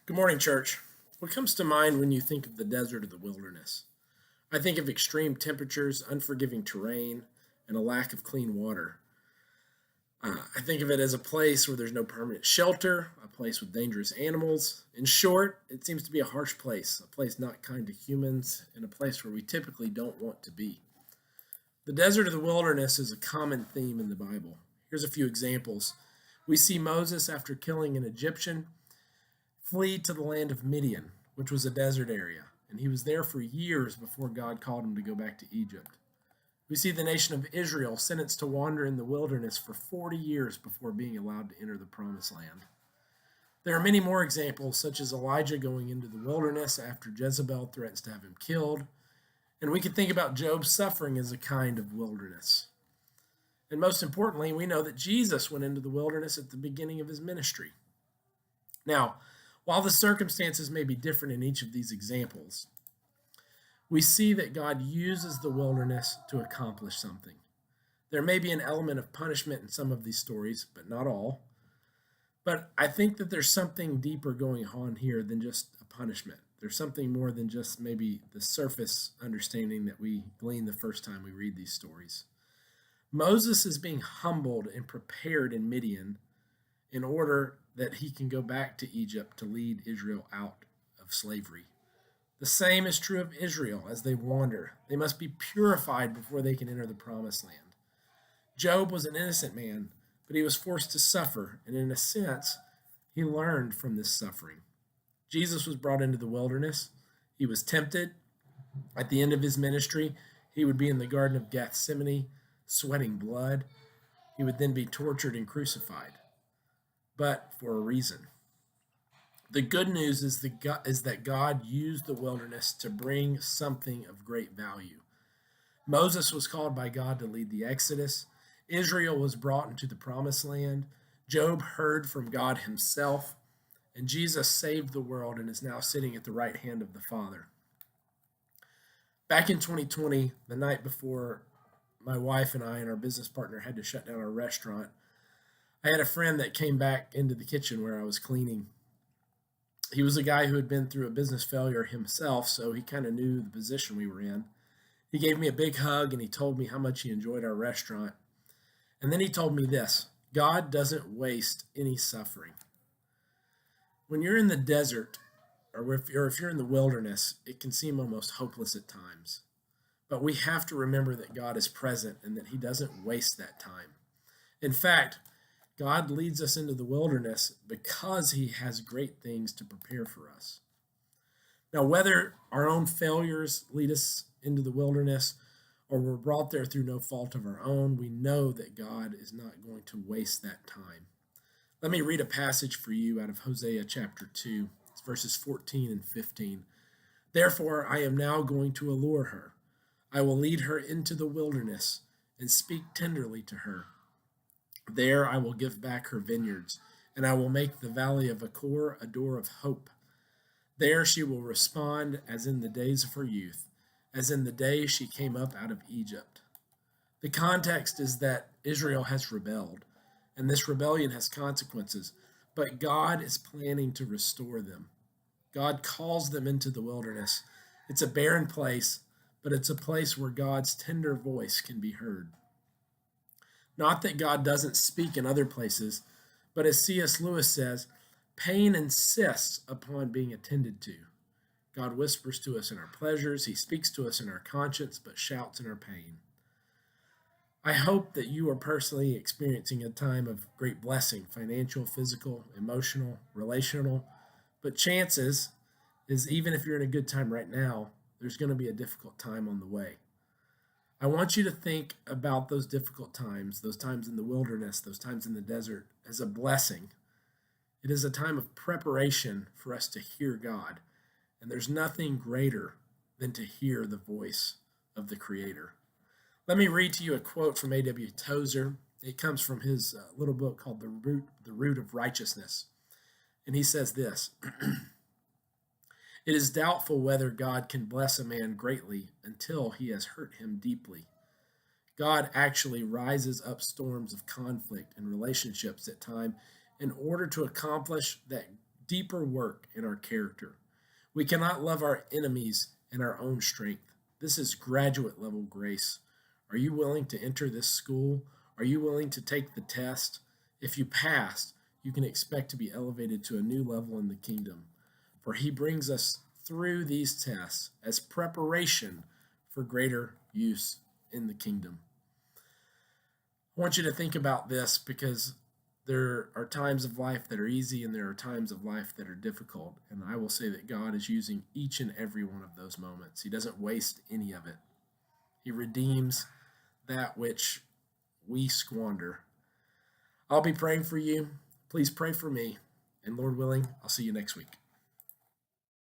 Good morning, church. What comes to mind when you think of the desert or the wilderness? I think of extreme temperatures, unforgiving terrain, and a lack of clean water. I think of it as a place where there's no permanent shelter, a place with dangerous animals. In short, it seems to be a harsh place, a place not kind to humans, and a place where we typically don't want to be. The desert or the wilderness is a common theme in the Bible. Here's a few examples. We see Moses, after killing an Egyptian, flee to the land of Midian, which was a desert area, and he was there for years before God called him to go back to Egypt. We see the nation of Israel sentenced to wander in the wilderness for 40 years before being allowed to enter the promised land. There are many more examples, such as Elijah going into the wilderness after Jezebel threatens to have him killed, and we can think about Job's suffering as a kind of wilderness. And most importantly, we know that Jesus went into the wilderness at the beginning of his ministry. Now, while the circumstances may be different in each of these examples, we see that God uses the wilderness to accomplish something. There may be an element of punishment in some of these stories, but not all. But I think that there's something deeper going on here than just a punishment. There's something more than just maybe the surface understanding that we glean the first time we read these stories. Moses is being humbled and prepared in Midian in order that he can go back to Egypt to lead Israel out of slavery. The same is true of Israel as they wander. They must be purified before they can enter the promised land. Job was an innocent man, but he was forced to suffer, and in a sense, he learned from this suffering. Jesus was brought into the wilderness. He was tempted. At the end of his ministry, he would be in the Garden of Gethsemane, sweating blood. He would then be tortured and crucified, but for a reason. The good news is that God used the wilderness to bring something of great value. Moses was called by God to lead the Exodus. Israel was brought into the promised land. Job heard from God himself. And Jesus saved the world and is now sitting at the right hand of the Father. Back in 2020, the night before my wife and I and our business partner had to shut down our restaurant, I had a friend that came back into the kitchen where I was cleaning. He was a guy who had been through a business failure himself, so he kind of knew the position we were in. He gave me a big hug and he told me how much he enjoyed our restaurant. And then he told me this: God doesn't waste any suffering. When you're in the desert, or if you're in the wilderness, it can seem almost hopeless at times. But we have to remember that God is present and that he doesn't waste that time. In fact, God leads us into the wilderness because he has great things to prepare for us. Now, whether our own failures lead us into the wilderness or we're brought there through no fault of our own, we know that God is not going to waste that time. Let me read a passage for you out of Hosea chapter 2. It's verses 14 and 15. Therefore, I am now going to allure her. I will lead her into the wilderness and speak tenderly to her. There I will give back her vineyards, and I will make the valley of Achor a door of hope. There she will respond as in the days of her youth, as in the day she came up out of Egypt. The context is that Israel has rebelled, and this rebellion has consequences, but God is planning to restore them. God calls them into the wilderness. It's a barren place, but it's a place where God's tender voice can be heard. Not that God doesn't speak in other places, but as C.S. Lewis says, pain insists upon being attended to. God whispers to us in our pleasures, he speaks to us in our conscience, but shouts in our pain. I hope that you are personally experiencing a time of great blessing, financial, physical, emotional, relational, but chances is even if you're in a good time right now, there's going to be a difficult time on the way. I want you to think about those difficult times, those times in the wilderness, those times in the desert, as a blessing. It is a time of preparation for us to hear God, and there's nothing greater than to hear the voice of the Creator. Let me read to you a quote from A.W. Tozer. It comes from his little book called The Root of Righteousness. And he says this: It is doubtful whether God can bless a man greatly until he has hurt him deeply. God actually rises up storms of conflict in relationships at times in order to accomplish that deeper work in our character. We cannot love our enemies in our own strength. This is graduate level grace. Are you willing to enter this school? Are you willing to take the test? If you pass, you can expect to be elevated to a new level in the kingdom. For he brings us through these tests as preparation for greater use in the kingdom. I want you to think about this because there are times of life that are easy and there are times of life that are difficult. And I will say that God is using each and every one of those moments. He doesn't waste any of it. He redeems that which we squander. I'll be praying for you. Please pray for me. And Lord willing, I'll see you next week.